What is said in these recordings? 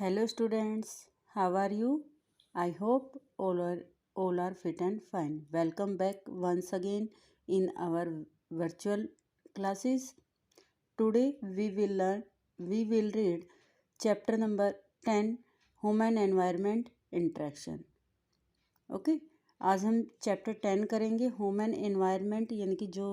Hello students, how are you? I hope all are fit and fine. Welcome back once again in our virtual classes. Today we will read chapter number 10 Human Environment Interaction. Okay आज हम chapter 10 करेंगे human environment यानी कि जो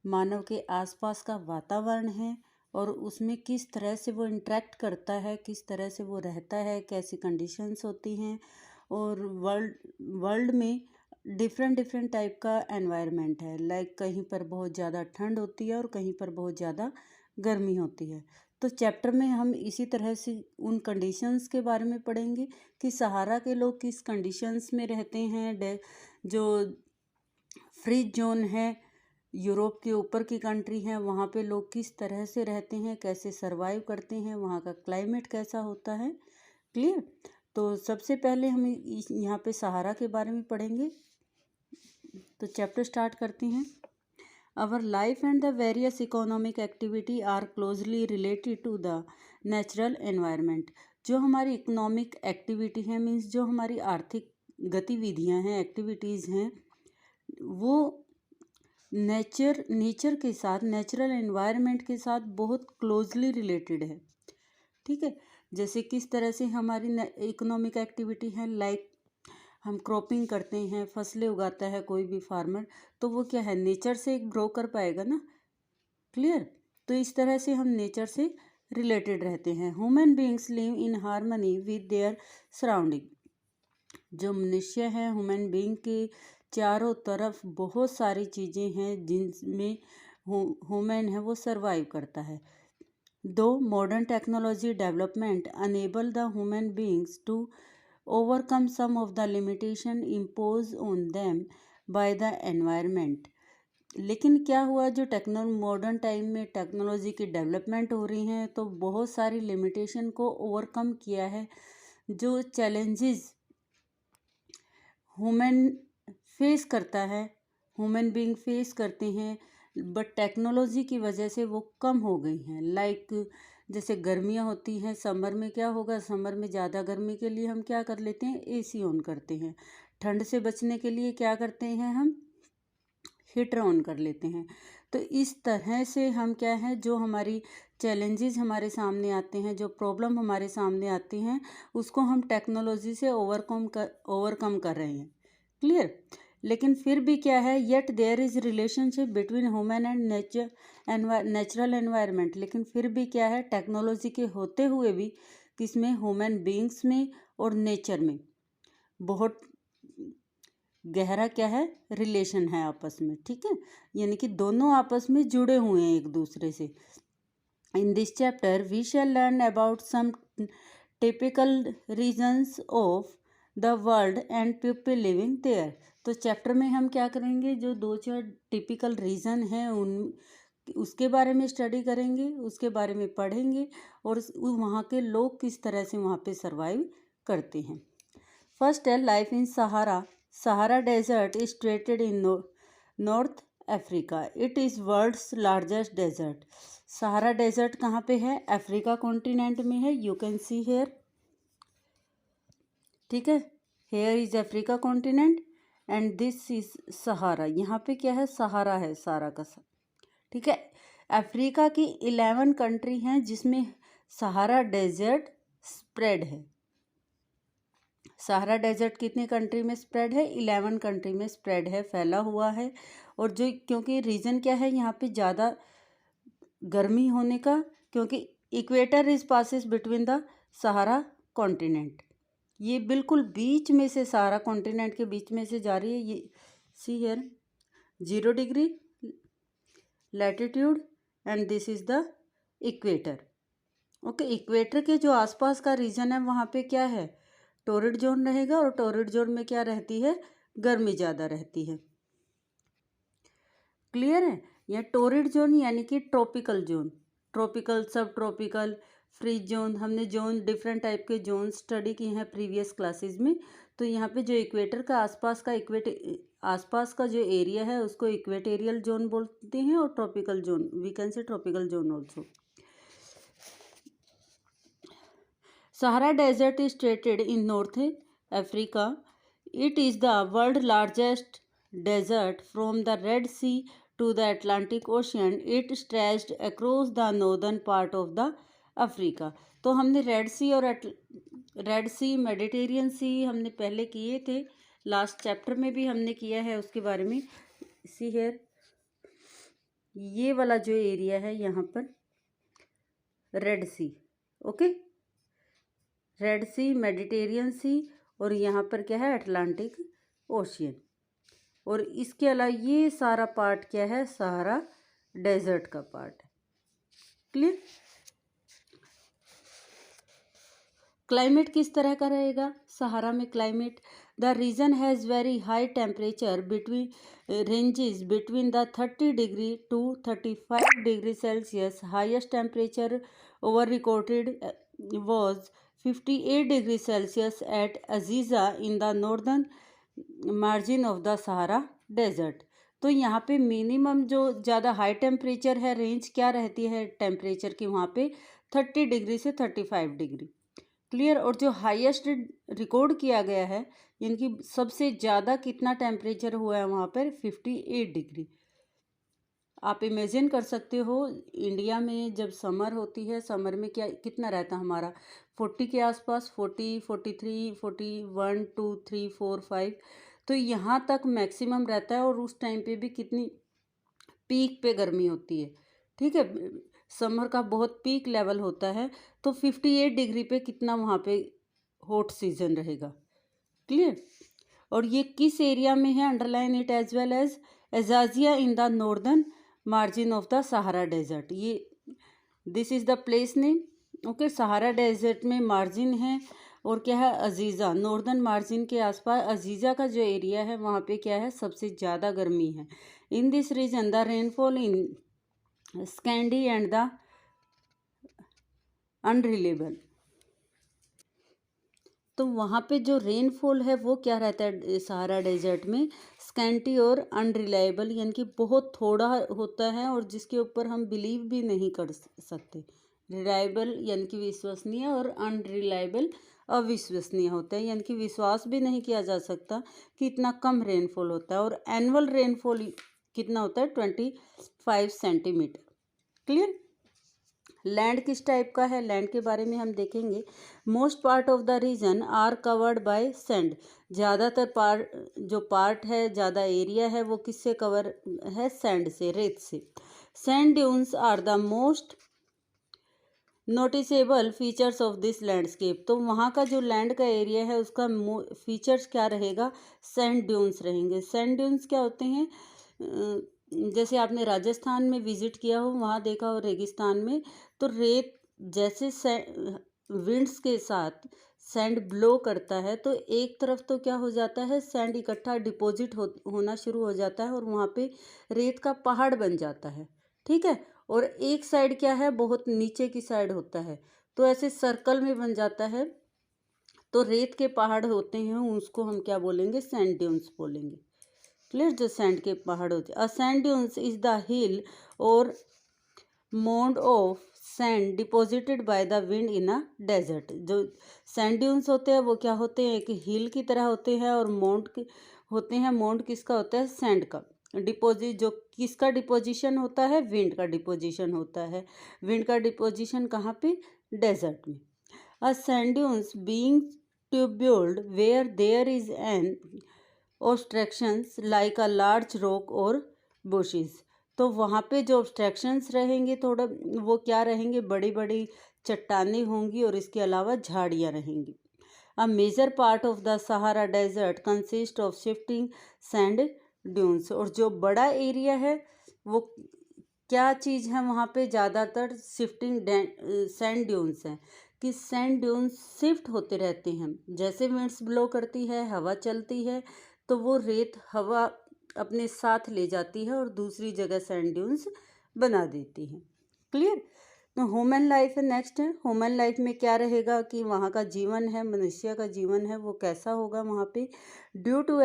मानव के आसपास का वातावरण है और उसमें किस तरह से वो इंटरेक्ट करता है, किस तरह से वो रहता है, कैसी कंडीशंस होती हैं और वर्ल्ड में डिफरेंट टाइप का एनवायरनमेंट है। लाइक कहीं पर बहुत ज़्यादा ठंड होती है और कहीं पर बहुत ज़्यादा गर्मी होती है। तो चैप्टर में हम इसी तरह से उन कंडीशंस के बारे में पढ़ेंगे कि सहारा के लोग किस कंडीशंस में रहते हैं। जो फ्रीज जोन है, यूरोप के ऊपर की कंट्री है, वहाँ पे लोग किस तरह से रहते हैं, कैसे सरवाइव करते हैं, वहाँ का क्लाइमेट कैसा होता है। क्लियर। तो सबसे पहले हम यहाँ पे सहारा के बारे में पढ़ेंगे। तो चैप्टर स्टार्ट करते हैं। Our life and the various economic activity are closely related to the natural environment. जो हमारी इकोनॉमिक एक्टिविटी है मीन्स जो हमारी आर्थिक गतिविधियां हैं, एक्टिविटीज़ हैं, वो नेचर के साथ, नेचुरल एनवायरनमेंट के साथ बहुत क्लोजली रिलेटेड है। ठीक है। जैसे किस तरह से हमारी इकोनॉमिक एक्टिविटी है, लाइक हम क्रॉपिंग करते हैं, फसलें उगाता है कोई भी फार्मर, तो वो क्या है, नेचर से ग्रो कर पाएगा ना। क्लियर। तो इस तरह से हम नेचर से रिलेटेड रहते हैं। Human beings live in harmony with their surrounding. जो मनुष्य है, ह्यूमन बीइंग के चारों तरफ बहुत सारी चीज़ें हैं जिनमें ह्यूमन है वो सरवाइव करता है। दो modern technology development enable the human beings to overcome some of the limitation imposed on them by the environment। लेकिन क्या हुआ, जो मॉडर्न टाइम में टेक्नोलॉजी की डेवलपमेंट हो रही हैं तो बहुत सारी लिमिटेशन को ओवरकम किया है। जो चैलेंजेस ह्यूमन फेस करता है, ह्यूमन बीइंग फेस करते हैं, बट टेक्नोलॉजी की वजह से वो कम हो गई हैं। लाइक जैसे गर्मियाँ होती हैं, समर में क्या होगा, समर में ज़्यादा गर्मी के लिए हम क्या कर लेते हैं, एसी ऑन करते हैं। ठंड से बचने के लिए क्या करते हैं, हम हीटर ऑन कर लेते हैं। तो इस तरह से हम क्या है, जो हमारी चैलेंजेस हमारे सामने आते हैं, जो प्रॉब्लम हमारे सामने आती हैं, उसको हम टेक्नोलॉजी से ओवरकम कर रहे हैं। क्लियर। लेकिन फिर भी क्या है, yet there is relationship between human and natural environment. लेकिन फिर भी क्या है, टेक्नोलॉजी के होते हुए भी किसमें, ह्यूमन बीइंग्स में और नेचर में बहुत गहरा क्या है, रिलेशन है आपस में। ठीक है। यानी कि दोनों आपस में जुड़े हुए हैं एक दूसरे से। In this chapter we shall learn about some typical regions of the world and people living there. तो चैप्टर में हम क्या करेंगे, जो 2-4 टिपिकल रीज़न हैं उसके बारे में स्टडी करेंगे, उसके बारे में पढ़ेंगे और वहाँ के लोग किस तरह से वहाँ पे सरवाइव करते हैं। फर्स्ट है life in Sahara. Sahara desert is situated in north Africa. It is world's largest desert. Sahara desert कहाँ पे है, अफ्रीका कॉन्टिनेंट में है। You can see here. ठीक है। Here is Africa continent and this is Sahara. यहाँ पे क्या है, सहारा है सारा का सारा। ठीक है। अफ्रीका की 11 कंट्री हैं जिसमें सहारा डेजर्ट स्प्रेड है। सहारा डेजर्ट कितने कंट्री में स्प्रेड है, 11 कंट्री में स्प्रेड है, फैला हुआ है। और जो क्योंकि रीज़न क्या है यहाँ पे ज़्यादा गर्मी होने का, क्योंकि equator is passes between the Sahara continent. ये बिल्कुल बीच में से, सहारा कॉन्टिनेंट के बीच में से जा रही है। ये see here 0 degree latitude and this is the equator. Okay. Equator के जो आसपास का रीजन है वहाँ पे क्या है, टोरिड जोन रहेगा और टोरिड जोन में क्या रहती है, गर्मी ज़्यादा रहती है। क्लियर है। यह टोरिड जोन यानी कि ट्रॉपिकल जोन, ट्रॉपिकल, सब ट्रॉपिकल, फ्रीज जोन, हमने जोन डिफरेंट टाइप के जोन स्टडी किए हैं प्रीवियस क्लासेस में। तो यहाँ पे जो इक्वेटर का आसपास का जो एरिया है उसको इक्वेटेरियल जोन बोलते हैं और tropical zone, we can say tropical zone also. Sahara Desert is situated in North Africa. It is the world's largest desert from the Red Sea to the Atlantic Ocean. It stretched across the northern part of the Africa. तो हमने red सी Mediterranean सी हमने पहले किए थे, last chapter में भी हमने किया है उसके बारे में। सी हेयर, ये वाला जो एरिया है यहाँ पर रेड सी, ओके, रेड सी, मेडिटेरियन सी, और यहाँ पर क्या है, अटलांटिक ओशियन। और इसके अलावा ये सारा पार्ट क्या है, सहारा डेजर्ट का पार्ट है। क्लियर? क्लाइमेट किस तरह का रहेगा सहारा में? Climate, the region has very high temperature between ranges between the 30 degree to 35 degree Celsius. Highest temperature over recorded was 58 degree Celsius at Azizia in the northern margin of the Sahara desert. तो यहाँ पे minimum जो ज़्यादा high temperature है, range क्या रहती है temperature की वहाँ पे 30 डिग्री से 35 डिग्री। क्लियर? और जो हाईएस्ट रिकॉर्ड किया गया है, यानी कि सबसे ज़्यादा कितना टेम्परेचर हुआ है वहाँ पर 58 डिग्री। आप इमेजिन कर सकते हो इंडिया में जब समर होती है, समर में क्या कितना रहता है हमारा 40 के आसपास, 40, 43, 41, 2, 3, 4, 5, तो यहाँ तक मैक्सिमम रहता है। और उस टाइम पे भी कितनी पीक पे गर्मी होती है, ठीक है, समर का बहुत पीक लेवल होता है। तो 58 डिग्री पे कितना वहाँ पे हॉट सीजन रहेगा। क्लियर? और ये किस एरिया में है, underline it as well as Azizia in the northern margin of the Sahara desert. ये this is the place name, okay. Sahara desert में मार्जिन है और क्या है, अजीज़ा, नॉर्दर्न मार्जिन के आसपास अजीज़ा का जो एरिया है वहाँ पे क्या है, सबसे ज़्यादा गर्मी है। In this region the rainfall in scanty and the unreliable. तो वहाँ पे जो रेनफॉल है वो क्या रहता है सहारा डेजर्ट में, स्कैंटी और अनरिलायबल, यानी कि बहुत थोड़ा होता है और जिसके ऊपर हम बिलीव भी नहीं कर सकते। रिलायबल यानी कि विश्वसनीय, और अनरिलायबल अविश्वसनीय होता है, यानी कि विश्वास भी नहीं किया जा सकता कि इतना कम रेनफॉल होता है। और एनुअल रेनफॉल कितना होता है, 25 सेंटीमीटर। क्लियर? लैंड किस टाइप का है, लैंड के बारे में हम देखेंगे। Most part of the region are covered by sand. ज़्यादातर जो पार्ट है, ज़्यादा एरिया है, वो किससे कवर है, सैंड से, रेत से। Sand dunes are the most noticeable features of this landscape. तो वहाँ का जो लैंड का एरिया है उसका फीचर्स क्या रहेगा, सैंड ड्यून्स रहेंगे। सैंड ड्यून्स क्या होते हैं, जैसे आपने राजस्थान में विजिट किया हो, वहाँ देखा हो रेगिस्तान में, तो रेत जैसे विंड्स के साथ सैंड ब्लो करता है तो एक तरफ तो क्या हो जाता है, सैंड इकट्ठा डिपॉजिट होना शुरू हो जाता है और वहाँ पे रेत का पहाड़ बन जाता है, ठीक है। और एक साइड क्या है, बहुत नीचे की साइड होता है, तो ऐसे सर्कल में बन जाता है, तो रेत के पहाड़ होते हैं, उसको हम क्या बोलेंगे, सैंड ड्यून्स बोलेंगे। क्लियर? जो सैंड के पहाड़ होते हैं। A sand dunes is the hill और mound of sand deposited by the wind in a desert. जो सैंड ड्यून्स होते हैं वो क्या होते हैं, एक हिल की तरह होते हैं, और मोंड होते हैं। मोंड किसका होता है, सैंड का डिपोजिट। जो किसका डिपोजिशन होता है, विंड का डिपोजिशन होता है। विंड का डिपोजिशन कहाँ पे, डेजर्ट में। अ सैंड ड्यून्स बीइंग ट्यूब्यूल्ड where there is an obstructions like a large rock और बुशेस। तो वहाँ पे जो ऑब्स्ट्रक्शंस रहेंगे, थोड़ा वो क्या रहेंगे, बड़ी बड़ी चट्टानें होंगी और इसके अलावा झाड़ियाँ रहेंगी। A major part of the Sahara desert consist of shifting sand dunes. और जो बड़ा एरिया है वो क्या चीज़ है, वहाँ पे ज़्यादातर शिफ्टिंग सैंड ड्यून्स हैं, कि सैंड ड्यून्स शिफ्ट होते रहते हैं। जैसे विंड्स ब्लो करती है, हवा चलती है, तो वो रेत हवा अपने साथ ले जाती है और दूसरी जगह सैंड ड्यून्स बना देती है। क्लियर? तो ह्यूमन लाइफ है, नेक्स्ट है। ह्यूमन लाइफ में क्या रहेगा कि वहाँ का जीवन है, मनुष्य का जीवन है, वो कैसा होगा वहाँ पे। Due to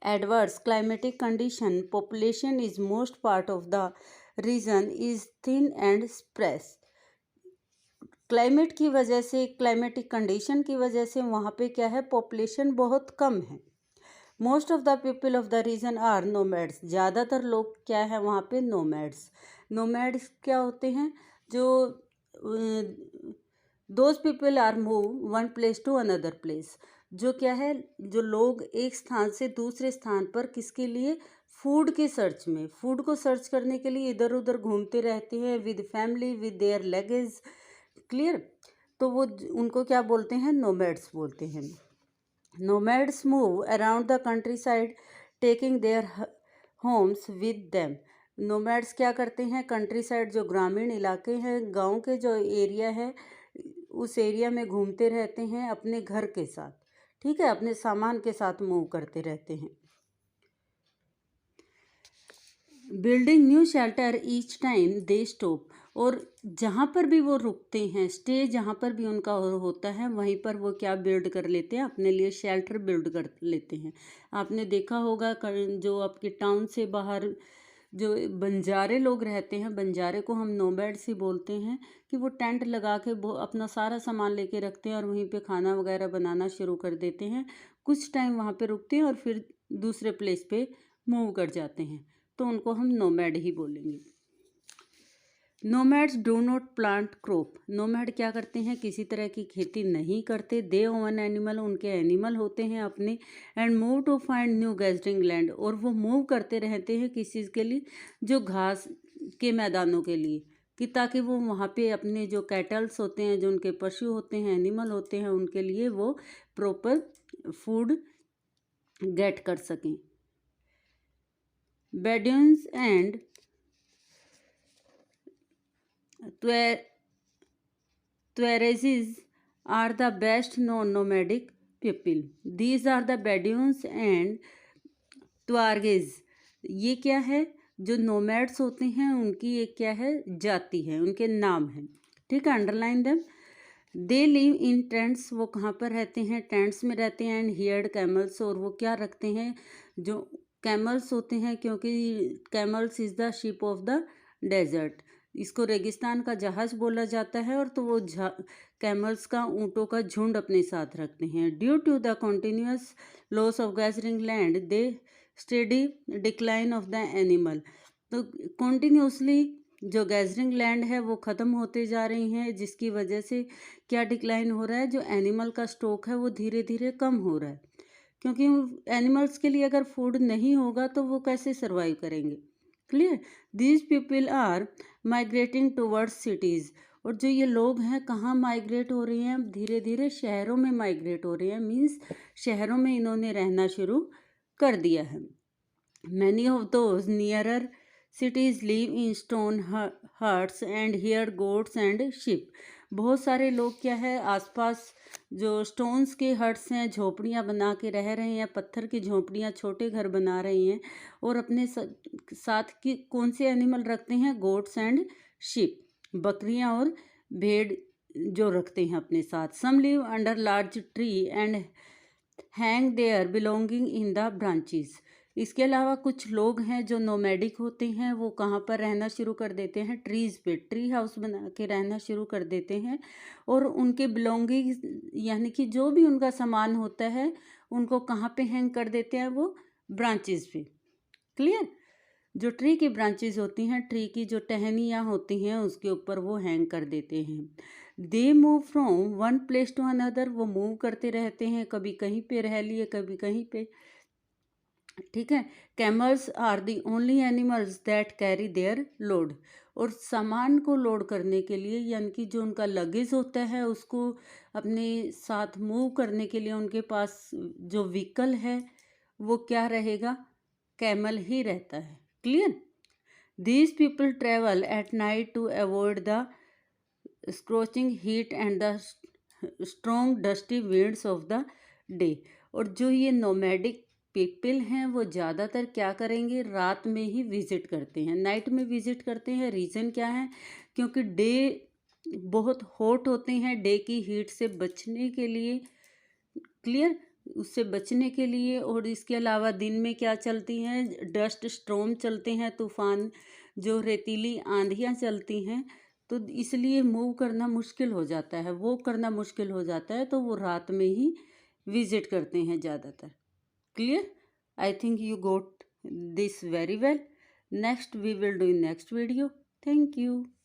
adverse climatic condition, population is most part of the region is thin and sparse. Climate की वजह से, क्लाइमेटिक कंडीशन की वजह से वहाँ पे क्या है, पॉपुलेशन बहुत कम है। Most of the people of the region are nomads, ज़्यादातर लोग क्या है वहाँ पे, नोमैड्स। नोमैड्स क्या होते हैं, जो those people are move one place to another place, जो क्या है, जो लोग एक स्थान से दूसरे स्थान पर किसके लिए, फूड के सर्च में, फूड को सर्च करने के लिए इधर उधर घूमते रहते हैं with family, with their luggage. Clear. तो वो उनको क्या बोलते हैं, नोमैड्स बोलते हैं। Nomads move around the country side taking their homes with them. Nomads क्या करते हैं, कंट्री साइड, जो ग्रामीण इलाके हैं, गांव के जो एरिया है, उस एरिया में घूमते रहते हैं अपने घर के साथ। ठीक है, अपने सामान के साथ मूव करते रहते हैं। Building new shelter each time they stop, और जहाँ पर भी वो रुकते हैं, स्टे जहाँ पर भी उनका होता है, वहीं पर वो क्या बिल्ड कर लेते हैं, अपने लिए शेल्टर बिल्ड कर लेते हैं। आपने देखा होगा जो आपके टाउन से बाहर जो बंजारे लोग रहते हैं, बंजारे को हम नोमैड्स ही बोलते हैं, कि वो टेंट लगा के वो अपना सारा सामान लेके रखते हैं और वहीं पे खाना वगैरह बनाना शुरू कर देते हैं। कुछ टाइम वहाँ पे रुकते हैं और फिर दूसरे प्लेस पे मूव कर जाते हैं, तो उनको हम नोमैड ही बोलेंगे। Nomads do not plant crop. Nomad क्या करते हैं, किसी तरह की खेती नहीं करते। दे ओन एनिमल, उनके एनिमल होते हैं अपने। And move to find new gathering land, और वो मूव करते रहते हैं किस चीज़ के लिए, जो घास के मैदानों के लिए, कि ताकि वो वहाँ पे अपने जो कैटल्स होते हैं, जो उनके पशु होते हैं, एनिमल होते हैं, उनके लिए वो प्रॉपर फूड गेट कर सकें। बेडुइन्स and Tuaregs are the best known nomadic people. These are the Bedouins and Tuaregs. ये क्या है, जो नोमैड्स होते हैं उनकी एक क्या है, जाति है, उनके नाम है। ठीक है, underline them. They live in tents, वो कहाँ पर रहते हैं, टेंट्स में रहते हैं। एंड हियर्ड कैमल्स, और वो क्या रखते हैं, जो कैमल्स होते हैं, क्योंकि camels is the ship of the desert, इसको रेगिस्तान का जहाज बोला जाता है। और तो वो कैमल्स का, ऊँटों का झुंड अपने साथ रखते हैं। Due to the continuous loss of gathering land they steady decline of the animal, तो कॉन्टिन्यूसली जो गैदरिंग लैंड है वो ख़त्म होते जा रही हैं, जिसकी वजह से क्या डिक्लाइन हो रहा है, जो एनिमल का स्टॉक है वो धीरे धीरे कम हो रहा है, क्योंकि एनिमल्स के लिए अगर फूड नहीं होगा तो वो कैसे सर्वाइव करेंगे। Clear. These people are migrating towards cities, और जो ये लोग हैं कहाँ माइग्रेट हो रहे हैं, धीरे धीरे शहरों में माइग्रेट हो रहे हैं। मीन्स शहरों में इन्होंने रहना शुरू कर दिया है। Many of those nearer cities live in stone huts and here goats and sheep. बहुत सारे लोग क्या है, आसपास जो स्टोन्स के हट्स हैं, झोपड़ियाँ बना के रह रहे हैं, पत्थर की झोपड़ियाँ, छोटे घर बना रहे हैं, और अपने साथ की कौन से एनिमल रखते हैं, गोट्स एंड शीप, बकरियाँ और भेड़ जो रखते हैं अपने साथ। Some live under large tree and hang their belongings in the branches. इसके अलावा कुछ लोग हैं जो नोमैडिक होते हैं, वो कहाँ पर रहना शुरू कर देते हैं, ट्रीज़ पे, ट्री हाउस बना के रहना शुरू कर देते हैं, और उनके बिलोंगिंग यानी कि जो भी उनका सामान होता है उनको कहाँ पे हैंग कर देते हैं, वो ब्रांचेस पे। क्लियर। जो ट्री की ब्रांचेस होती हैं, ट्री की जो टहनियाँ होती हैं, उसके ऊपर वो हैंग कर देते हैं। They move from one place to another, वो मूव करते रहते हैं, कभी कहीं पे रह लिए, कभी कहीं पे। ठीक है। Camels are the only animals that carry their load, और सामान को लोड करने के लिए, यानी कि जो उनका लगेज होता है उसको अपने साथ मूव करने के लिए उनके पास जो व्हीकल है वो क्या रहेगा, कैमल ही रहता है। Clear. These people travel at night to avoid the scorching heat and the strong dusty winds of the day, और जो ये नोमैडिक पीपल हैं वो ज़्यादातर क्या करेंगे, रात में ही विज़िट करते हैं, नाइट में विज़िट करते हैं। रीज़न क्या है, क्योंकि डे बहुत हॉट होते हैं, डे की हीट से बचने के लिए। क्लियर। उससे बचने के लिए, और इसके अलावा दिन में क्या चलती हैं, डस्ट स्टॉर्म चलते हैं, तूफान, जो रेतीली आंधियाँ चलती हैं, तो इसलिए मूव करना मुश्किल हो जाता है, वॉक करना मुश्किल हो जाता है, तो वो रात में ही विजिट करते हैं ज़्यादातर। Clear? I think you got this very well. Next we will do in next video. Thank you.